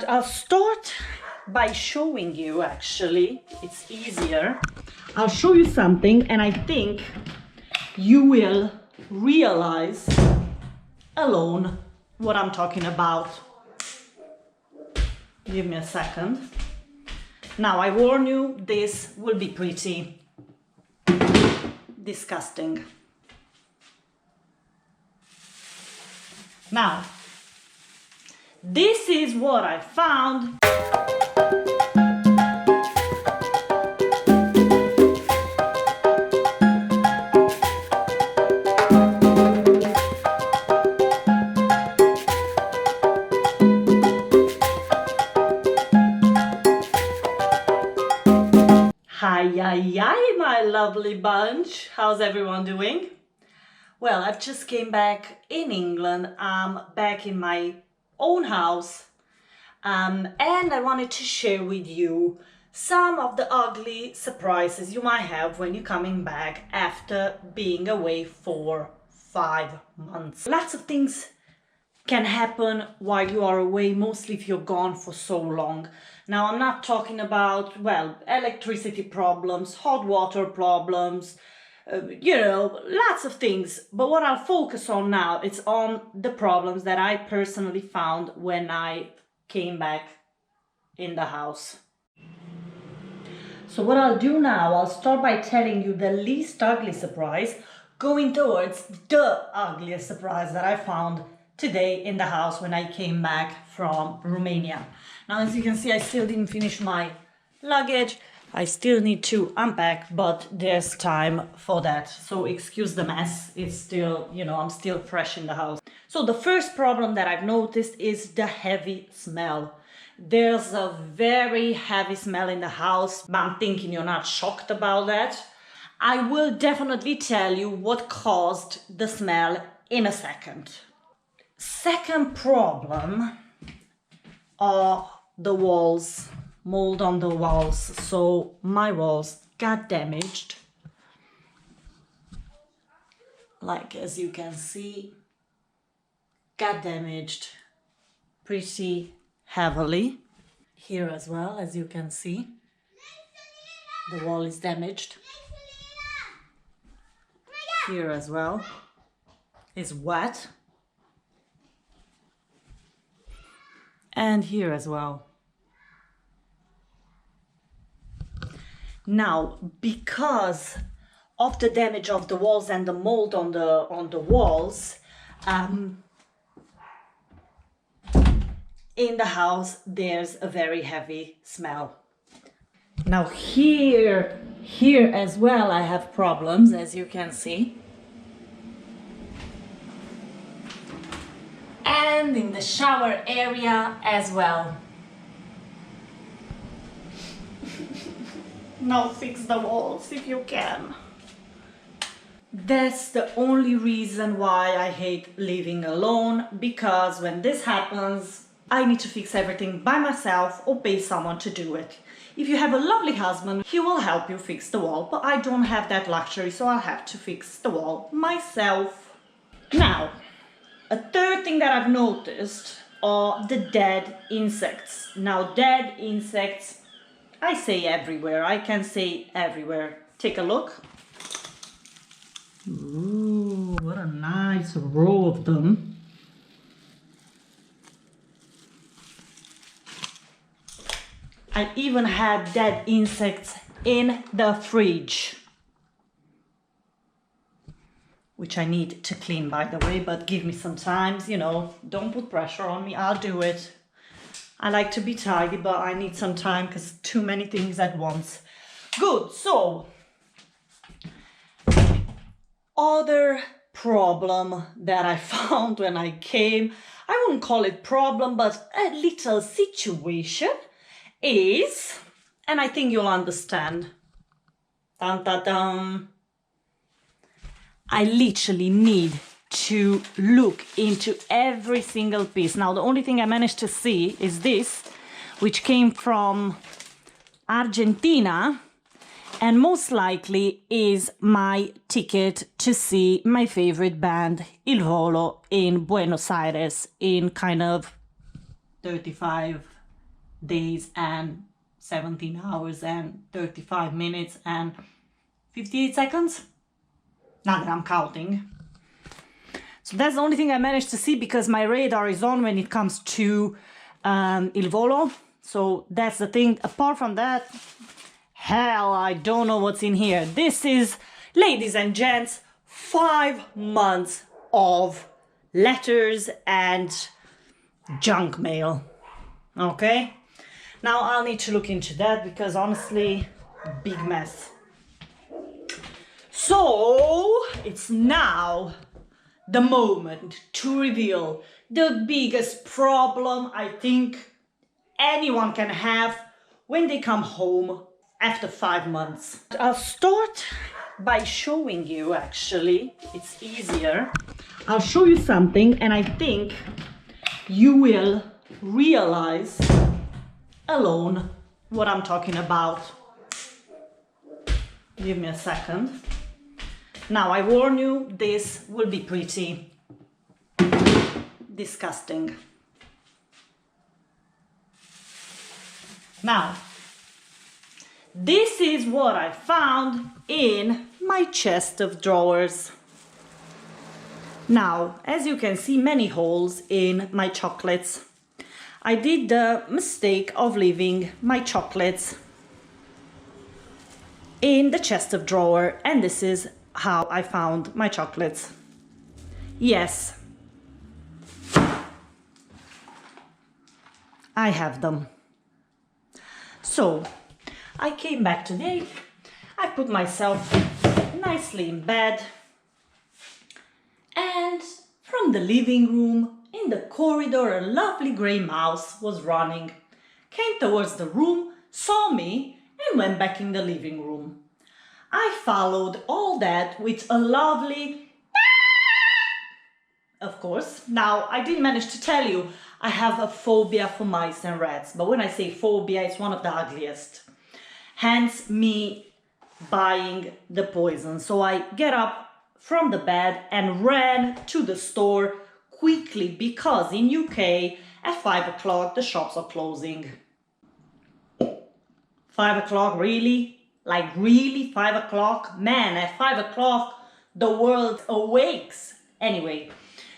I'll start by showing you, actually, it's easier. I'll show you something and I think you will realize alone what I'm talking about. Give me a second. Now, I warn you, this will be pretty disgusting. Now, this is what I found. Hi, my lovely bunch. How's everyone doing? Well, I've just came back in England. I'm back in my own house. And I wanted to share with you some of the ugly surprises you might have when you're coming back after being away for 5 months. Lots of things can happen while you are away, mostly if you're gone for so long. Now, I'm not talking about, well, electricity problems, hot water problems, lots of things. But what I'll focus on now is on the problems that I personally found when I came back in the house. So what I'll do now, I'll start by telling you the least ugly surprise, going towards the ugliest surprise that I found today in the house when I came back from Romania. Now, as you can see, I still didn't finish my luggage. I still need to unpack, but there's time for that. So excuse the mess. It's still, I'm still fresh in the house. So the first problem that I've noticed is the heavy smell. There's a very heavy smell in the house, but I'm thinking you're not shocked about that. I will definitely tell you what caused the smell in a second. Second problem are the walls, mold on the walls. So my walls got damaged, like as you can see, got damaged pretty heavily. Here as well, as you can see, the wall is damaged. Here as well is wet. And here as well. Now, because of the damage of the walls and the mold on the walls, in the house there's a very heavy smell. Now here as well I have problems, as you can see. And in the shower area as well. Now fix the walls if you can. That's the only reason why I hate living alone, because when this happens, I need to fix everything by myself or pay someone to do it. If you have a lovely husband, he will help you fix the wall, but I don't have that luxury, so I'll have to fix the wall myself. Now, a third thing that I've noticed are the dead insects. Now, dead insects, I say everywhere. I can say everywhere. Take a look. Ooh, what a nice row of them. I even had dead insects in the fridge, which I need to clean, by the way, but give me some time, don't put pressure on me, I'll do it. I like to be tidy, but I need some time because too many things at once. Good, so, other problem that I found when I came, I wouldn't call it problem, but a little situation is, and I think you'll understand, dun, dun, dun. I literally need to look into every single piece. Now, the only thing I managed to see is this, which came from Argentina, and most likely is my ticket to see my favorite band, Il Volo, in Buenos Aires in kind of 35 days and 17 hours and 35 minutes and 58 seconds. Not that I'm counting. So that's the only thing I managed to see because my radar is on when it comes to il volo. So that's the thing. Apart from that, hell, I don't know what's in here. This is, ladies and gents, 5 months of letters and junk mail. Okay? Now I'll need to look into that because honestly, big mess. So it's now the moment to reveal the biggest problem I think anyone can have when they come home after 5 months. I'll start by showing you, actually, it's easier. I'll show you something and I think you will realize alone what I'm talking about. Give me a second. Now, I warn you, this will be pretty disgusting. Now, this is what I found in my chest of drawers. Now, as you can see, many holes in my chocolates. I did the mistake of leaving my chocolates in the chest of drawer, and this is how I found my chocolates. Yes, I have them. So I came back today, I put myself nicely in bed, and from the living room in the corridor a lovely grey mouse was running, came towards the room, saw me and went back in the living room. I followed all that with a lovely of course. Now, I didn't manage to tell you I have a phobia for mice and rats, but when I say phobia, it's one of the ugliest. Hence me buying the poison. So I get up from the bed and ran to the store quickly because in UK at 5 o'clock the shops are closing. 5 o'clock, really? Like really 5 o'clock? Man, at 5 o'clock the world awakes. Anyway,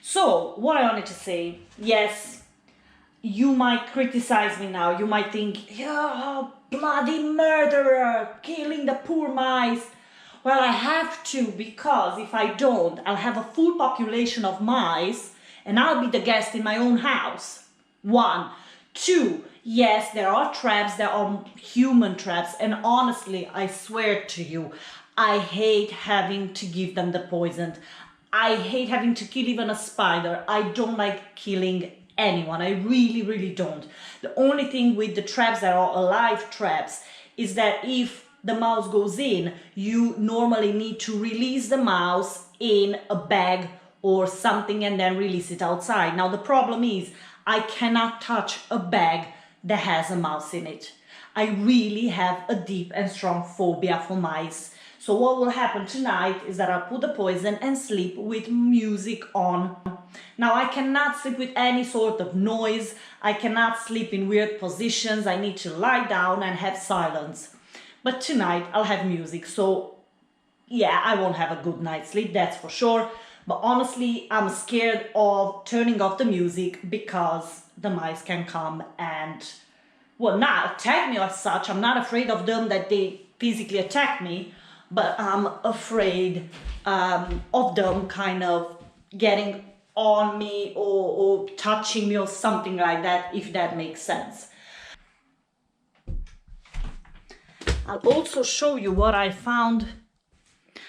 so what I wanted to say, yes, you might criticize me now. You might think, yeah, bloody murderer, killing the poor mice. Well, I have to, because if I don't, I'll have a full population of mice and I'll be the guest in my own house. 1. 2, yes, there are traps, there are human traps, and honestly, I swear to you, I hate having to give them the poison. I hate having to kill even a spider. I don't like killing anyone. I really, really don't. The only thing with the traps that are alive traps is that if the mouse goes in, you normally need to release the mouse in a bag or something and then release it outside. Now the problem is I cannot touch a bag that has a mouse in it. I really have a deep and strong phobia for mice. So what will happen tonight is that I'll put the poison and sleep with music on. Now I cannot sleep with any sort of noise. I cannot sleep in weird positions. I need to lie down and have silence. But tonight I'll have music. So yeah, I won't have a good night's sleep, that's for sure. But honestly, I'm scared of turning off the music because the mice can come and, well, not attack me as such. I'm not afraid of them that they physically attack me, but I'm afraid of them kind of getting on me or touching me or something like that, if that makes sense. I'll also show you what I found.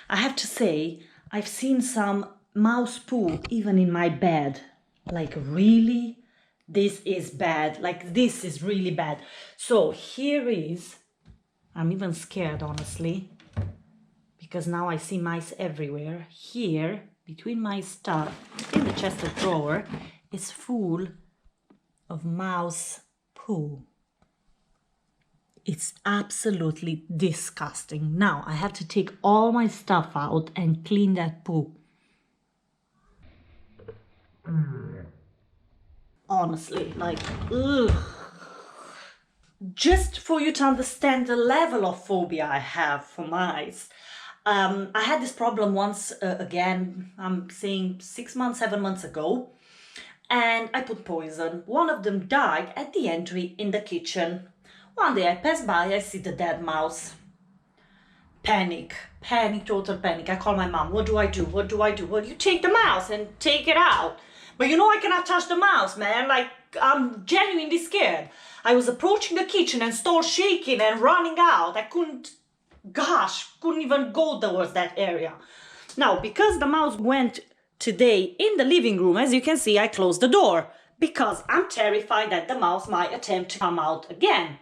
I have to say, I've seen some mouse poo even in my bed. Like, really? This is bad. Like, this is really bad. So here is, I'm even scared, honestly, because now I see mice everywhere. Here, between my stuff, in the chest of drawer, is full of mouse poo. It's absolutely disgusting. Now I have to take all my stuff out and clean that poo. Honestly, like, ugh. just for you to understand the level of phobia I have for mice. I had this problem once, again, I'm saying 6 months, 7 months ago, and I put poison. One of them died at the entry in the kitchen. One day I pass by, I see the dead mouse. Panic, total panic. I call my mom. What do I do? What do I do? Well, you take the mouse and take it out. But you know I cannot touch the mouse, man. Like, I'm genuinely scared. I was approaching the kitchen and start shaking and running out. I couldn't even go towards that area. Now, because the mouse went today in the living room, as you can see, I closed the door because I'm terrified that the mouse might attempt to come out again.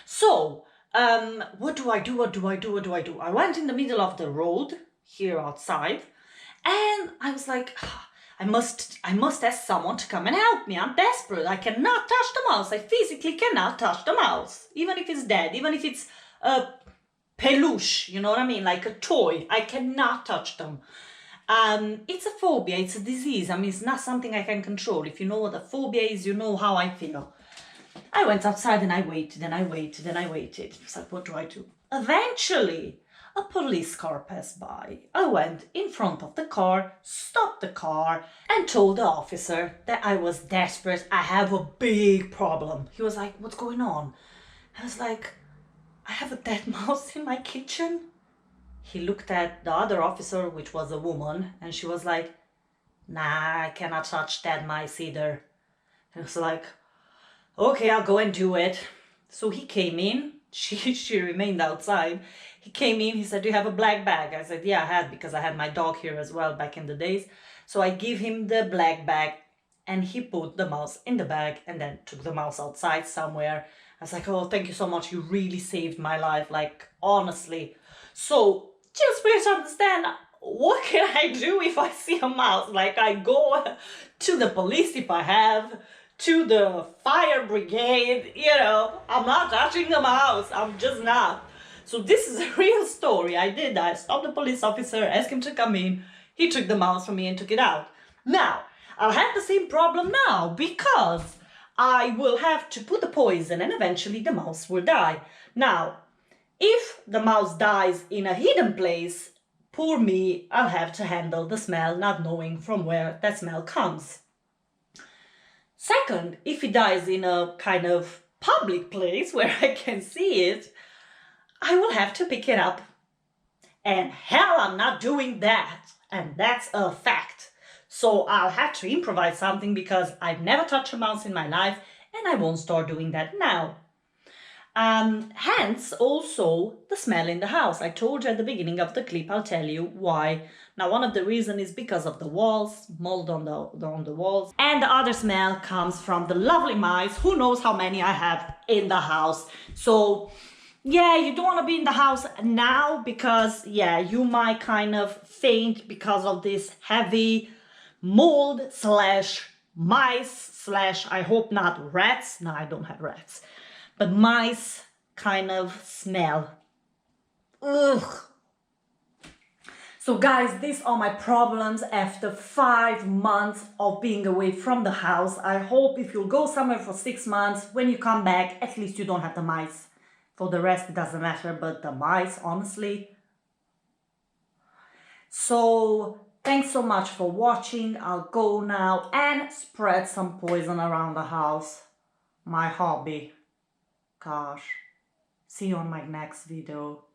So, what do I do? I went in the middle of the road here outside, and I was like, I must ask someone to come and help me. I'm desperate. I cannot touch the mouse. I physically cannot touch the mouse, even if it's dead, even if it's a peluche, you know what I mean, like a toy. I cannot touch them. It's a phobia. It's a disease. I mean, it's not something I can control. If you know what a phobia is, you know how I feel. I went outside and I waited. It's like, what do I do? Eventually, a police car passed by. I went in front of the car, stopped the car, and told the officer that I was desperate. I have a big problem. He was like, what's going on? I was like, I have a dead mouse in my kitchen. He looked at the other officer, which was a woman, and she was like, nah, I cannot touch dead mice either. I was like, okay, I'll go and do it. So he came in. She remained outside. He came in. He said, do you have a black bag? I said, yeah, I had, because I had my dog here as well back in the days. So I give him the black bag, and he put the mouse in the bag and then took the mouse outside somewhere. I was like, oh, thank you so much. You really saved my life. Like, honestly. So just for you to understand, what can I do if I see a mouse? Like, I go to the police if I have, to the fire brigade, you know, I'm not touching the mouse. I'm just not. So this is a real story. I did that. I stopped the police officer, asked him to come in. He took the mouse from me and took it out. Now, I'll have the same problem now because I will have to put the poison and eventually the mouse will die. Now, if the mouse dies in a hidden place, poor me, I'll have to handle the smell, not knowing from where that smell comes. Second, if he dies in a kind of public place where I can see it, I will have to pick it up. And hell, I'm not doing that. And that's a fact. So I'll have to improvise something because I've never touched a mouse in my life and I won't start doing that now. Hence also the smell in the house. I told you at the beginning of the clip, I'll tell you why. Now, one of the reasons is because of the walls, mold on the walls. And the other smell comes from the lovely mice. Who knows how many I have in the house. So, yeah, you don't want to be in the house now because, yeah, you might kind of faint because of this heavy mold slash mice slash, I hope not rats. No, I don't have rats. But mice kind of smell. Ugh. So guys, these are my problems after 5 months of being away from the house. I hope if you'll go somewhere for 6 months, when you come back, at least you don't have the mice. For the rest, it doesn't matter, but the mice, honestly. So, thanks so much for watching. I'll go now and spread some poison around the house. My hobby. Gosh. See you on my next video.